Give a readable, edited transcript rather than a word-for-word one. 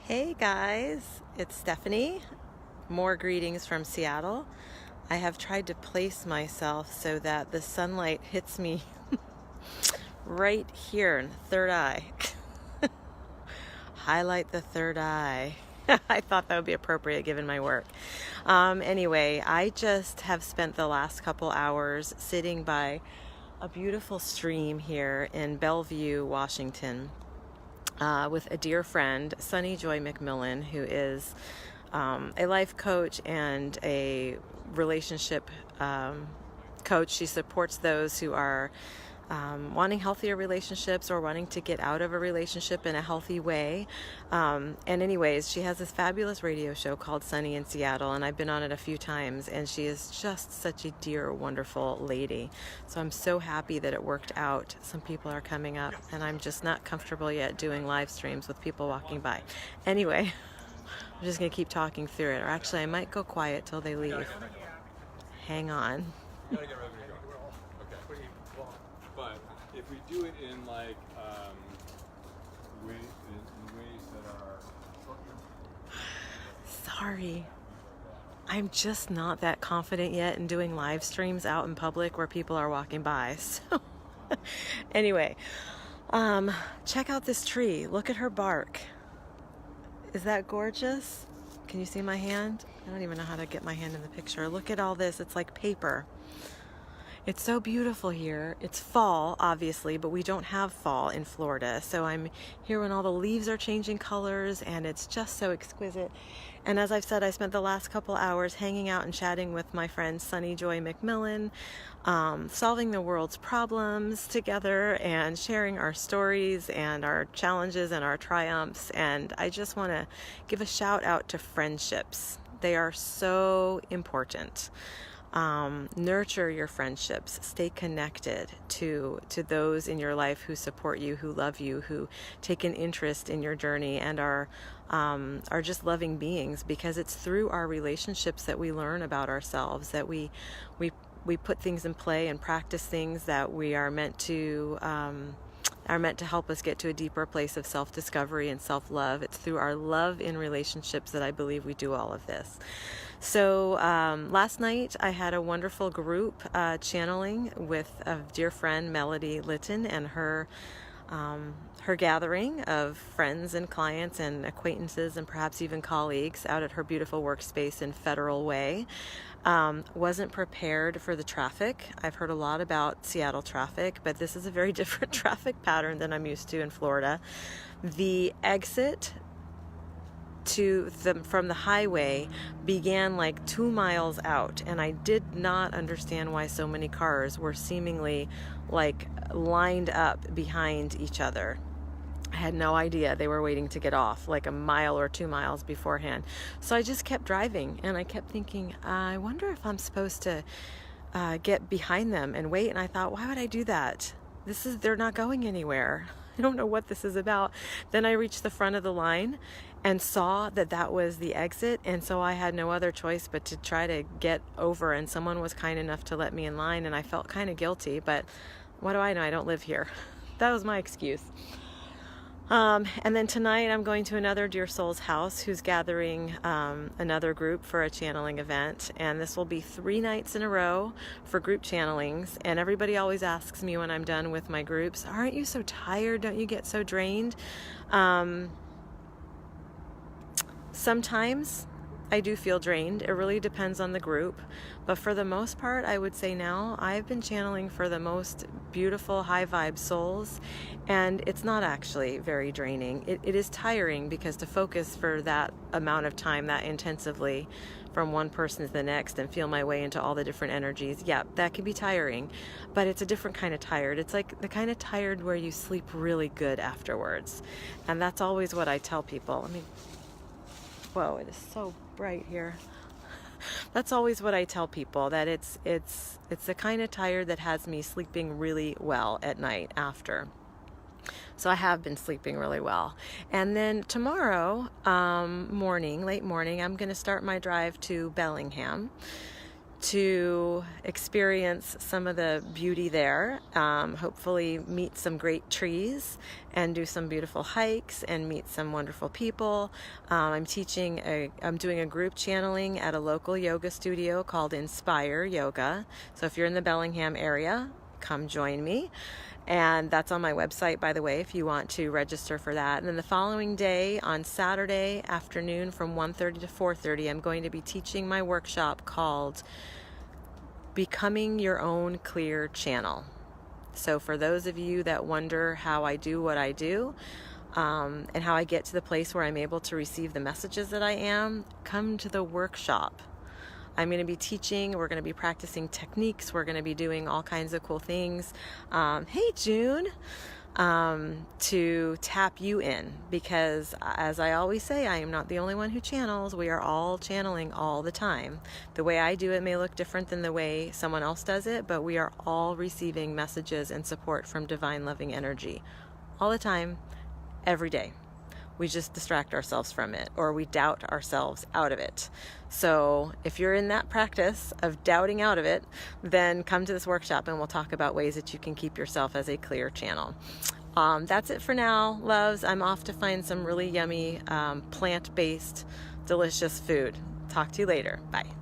Hey guys, it's Stephanie. More greetings from Seattle. I have tried to place myself so that the sunlight hits me right here in the third eye. Highlight the third eye. I thought that would be appropriate given my work. Anyway, I just have spent the last couple hours sitting by a beautiful stream here in Bellevue, Washington. With a dear friend, Sunny Joy McMillan, who is a life coach and a relationship coach. She supports those who are wanting healthier relationships or wanting to get out of a relationship in a healthy way. And anyways, she has this fabulous radio show called Sunny in Seattle, and I've been on it a few times, and she is just such a dear, wonderful lady. So I'm so happy that it worked out. Some people are coming up, and I'm just not comfortable yet doing live streams with people walking by. Anyway, I'm just going to keep talking through it, or actually I might go quiet till they leave. Hang on. But if we do it in like ways that are Sorry. I'm just not that confident yet in doing live streams out in public where people are walking by. So anyway, check out this tree. Look at her bark. Is that gorgeous? Can you see my hand? I don't even know how to get my hand in the picture. Look at all this. It's like paper. It's so beautiful here. It's fall, obviously, but we don't have fall in Florida. So I'm here when all the leaves are changing colors, and it's just so exquisite. And as I've said, I spent the last couple hours hanging out and chatting with my friend Sunny Joy McMillan, solving the world's problems together and sharing our stories and our challenges and our triumphs. And I just want to give a shout out to friendships. They are so important. Nurture your friendships, stay connected to those in your life who support you, who love you, who take an interest in your journey and are just loving beings, because it's through our relationships that we learn about ourselves, that we put things in play and practice things that we are meant to help us get to a deeper place of self-discovery and self-love. It's through our love in relationships that I believe we do all of this. So last night I had a wonderful group channeling with a dear friend, Melody Litton, and her gathering of friends and clients and acquaintances and perhaps even colleagues out at her beautiful workspace in Federal Way. Wasn't prepared for the traffic. I've heard a lot about Seattle traffic, but this is a very different traffic pattern than I'm used to in Florida. The exit from the highway began like 2 miles out, and I did not understand why so many cars were seemingly like lined up behind each other. I had no idea they were waiting to get off like a mile or 2 miles beforehand. So I just kept driving, and I kept thinking, I wonder if I'm supposed to get behind them and wait. And I thought, why would I do that? They're not going anywhere. I don't know what this is about. Then I reached the front of the line and saw that was the exit, and so I had no other choice but to try to get over, and someone was kind enough to let me in line, and I felt kind of guilty, but what do I know? I don't live here. That was my excuse. And then tonight I'm going to another dear soul's house who's gathering another group for a channeling event, and this will be 3 nights in a row for group channelings. And everybody always asks me when I'm done with my groups, aren't you so tired? Don't you get so drained? Sometimes I do feel drained. It really depends on the group. But for the most part, I would say now I've been channeling for the most beautiful, high vibe souls, and it's not actually very draining. It is tiring, because to focus for that amount of time, that intensively, from one person to the next and feel my way into all the different energies, yeah, that can be tiring. But it's a different kind of tired. It's like the kind of tired where you sleep really good afterwards. And that's always what I tell people. Whoa, it is so bright here. That's always what I tell people, that it's the kind of tired that has me sleeping really well at night after. So I have been sleeping really well. And then tomorrow morning, late morning, I'm going to start my drive to Bellingham to experience some of the beauty there, hopefully meet some great trees and do some beautiful hikes and meet some wonderful people. I'm doing a group channeling at a local yoga studio called Inspire Yoga. So if you're in the Bellingham area, come join me. And that's on my website, by the way, if you want to register for that. And then the following day, on Saturday afternoon from 1:30 to 4:30, I'm going to be teaching my workshop called Becoming Your Own Clear Channel. So for those of you that wonder how I do what I do, and how I get to the place where I'm able to receive the messages that I am, come to the workshop. I'm going to be teaching, we're going to be practicing techniques, we're going to be doing all kinds of cool things. Hey June, to tap you in, because as I always say, I am not the only one who channels. We are all channeling all the time. The way I do it may look different than the way someone else does it, but we are all receiving messages and support from divine loving energy all the time, every day. We just distract ourselves from it, or we doubt ourselves out of it. So if you're in that practice of doubting out of it, then come to this workshop and we'll talk about ways that you can keep yourself as a clear channel. That's it for now, loves. I'm off to find some really yummy plant-based delicious food. Talk to you later. Bye.